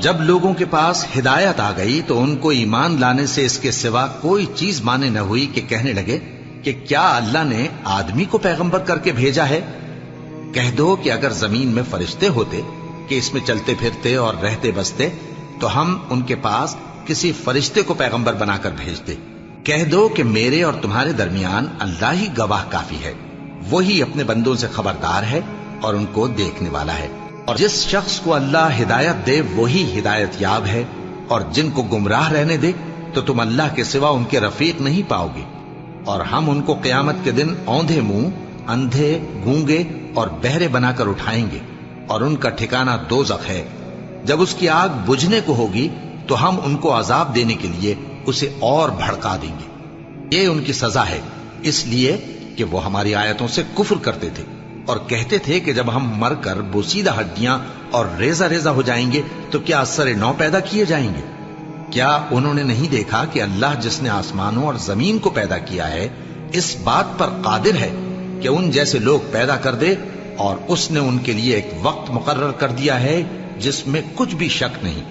جب لوگوں کے پاس ہدایت آ گئی تو ان کو ایمان لانے سے اس کے سوا کوئی چیز مانے نہ ہوئی کہ کہنے لگے کہ کیا اللہ نے آدمی کو پیغمبر کر کے بھیجا ہے؟ کہہ دو کہ اگر زمین میں فرشتے ہوتے کہ اس میں چلتے پھرتے اور رہتے بستے تو ہم ان کے پاس کسی فرشتے کو پیغمبر بنا کر بھیجتے۔ کہہ دو کہ میرے اور تمہارے درمیان اللہ ہی گواہ کافی ہے، وہی اپنے بندوں سے خبردار ہے اور ان کو دیکھنے والا ہے، اور جس شخص کو اللہ ہدایت دے وہی ہدایت یاب ہے، اور جن کو گمراہ رہنے دے تو تم اللہ کے سوا ان کے رفیق نہیں پاؤ گے۔ اور ہم ان کو قیامت کے دن اوندھے منہ، اندھے، گونگے اور بہرے بنا کر اٹھائیں گے، اور ان کا ٹھکانہ دوزخ ہے۔ جب اس کی آگ بجھنے کو ہوگی تو ہم ان کو عذاب دینے کے لیے اسے اور بھڑکا دیں گے۔ یہ ان کی سزا ہے، اس لیے کہ وہ ہماری آیتوں سے کفر کرتے تھے اور کہتے تھے کہ جب ہم مر کر بوسیدہ ہڈیاں اور ریزہ ریزہ ہو جائیں گے تو کیا اثر نو پیدا کیے جائیں گے؟ کیا انہوں نے نہیں دیکھا کہ اللہ جس نے آسمانوں اور زمین کو پیدا کیا ہے اس بات پر قادر ہے کہ ان جیسے لوگ پیدا کر دے، اور اس نے ان کے لیے ایک وقت مقرر کر دیا ہے جس میں کچھ بھی شک نہیں،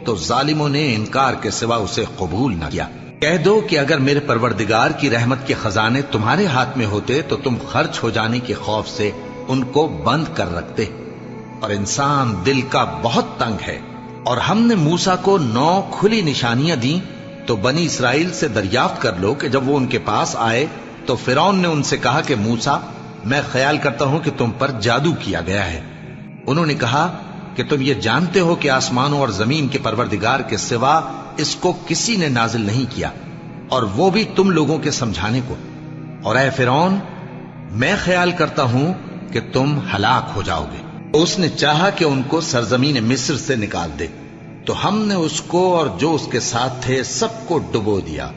تو ظالموں نے انکار کے سوا اسے قبول نہ کیا۔ کہہ دو کہ اگر میرے پروردگار کی رحمت کے خزانے تمہارے ہاتھ میں ہوتے تو تم خرچ ہو جانے کے خوف سے ان کو بند کر رکھتے، اور انسان دل کا بہت تنگ ہے۔ اور ہم نے موسیٰ کو 9 کھلی نشانیاں دیں تو بنی اسرائیل سے دریافت کر لو کہ جب وہ ان کے پاس آئے تو فرعون نے ان سے کہا کہ موسیٰ، میں خیال کرتا ہوں کہ تم پر جادو کیا گیا ہے۔ انہوں نے کہا کہ تم یہ جانتے ہو کہ آسمانوں اور زمین کے پروردگار کے سوا اس کو کسی نے نازل نہیں کیا، اور وہ بھی تم لوگوں کے سمجھانے کو۔ اور اے فرعون، میں خیال کرتا ہوں کہ تم ہلاک ہو جاؤ گے۔ اس نے چاہا کہ ان کو سرزمین مصر سے نکال دے، تو ہم نے اس کو اور جو اس کے ساتھ تھے سب کو ڈبو دیا،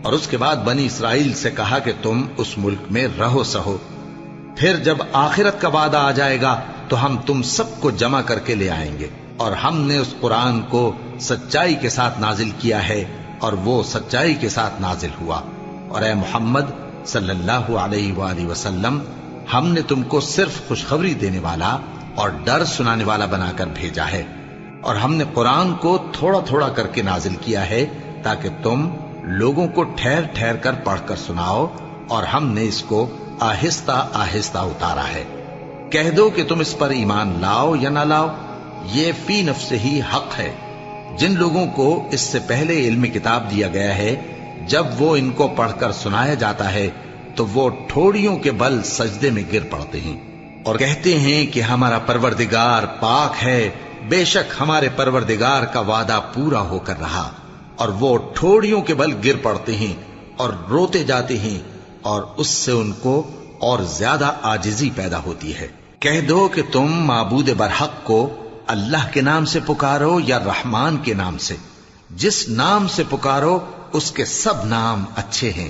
اور اس کے بعد بنی اسرائیل سے کہا کہ تم اس ملک میں رہو سہو، پھر جب آخرت کا وعدہ آ جائے گا تو ہم تم سب کو جمع کر کے لے آئیں گے۔ اور ہم نے اس قرآن کو سچائی کے ساتھ نازل کیا ہے، اور وہ سچائی کے ساتھ نازل ہوا۔ اور اے محمد صلی اللہ علیہ وآلہ وسلم، ہم نے تم کو صرف خوشخبری دینے والا اور ڈر سنانے والا بنا کر بھیجا ہے، اور ہم نے قرآن کو تھوڑا تھوڑا کر کے نازل کیا ہے تاکہ تم لوگوں کو ٹھہر ٹھہر کر پڑھ کر سناؤ، اور ہم نے اس کو آہستہ آہستہ اتارا ہے۔ کہہ دو کہ تم اس پر ایمان لاؤ یا نہ لاؤ، یہ فی نفس ہی حق ہے۔ جن لوگوں کو اس سے پہلے علم کتاب دیا گیا ہے، جب وہ ان کو پڑھ کر سنایا جاتا ہے تو وہ ٹھوڑیوں کے بل سجدے میں گر پڑتے ہیں اور کہتے ہیں کہ ہمارا پروردگار پاک ہے، بے شک ہمارے پروردگار کا وعدہ پورا ہو کر رہا، اور وہ ٹھوڑیوں کے بل گر پڑتے ہیں اور روتے جاتے ہیں، اور اس سے ان کو اور زیادہ عاجزی پیدا ہوتی ہے۔ کہہ دو کہ تم معبود برحق کو اللہ کے نام سے پکارو یا رحمان کے نام سے، جس نام سے پکارو اس کے سب نام اچھے ہیں،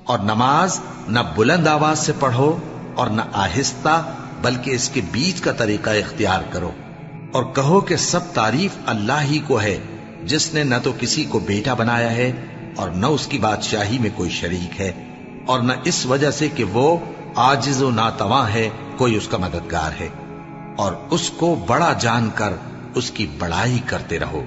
اور نماز نہ بلند آواز سے پڑھو اور نہ آہستہ، بلکہ اس کے بیچ کا طریقہ اختیار کرو، اور کہو کہ سب تعریف اللہ ہی کو ہے، جس نے نہ تو کسی کو بیٹا بنایا ہے اور نہ اس کی بادشاہی میں کوئی شریک ہے، اور نہ اس وجہ سے کہ وہ عاجز و ناتواں ہے کوئی اس کا مددگار ہے، اور اس کو بڑا جان کر اس کی بڑائی کرتے رہو۔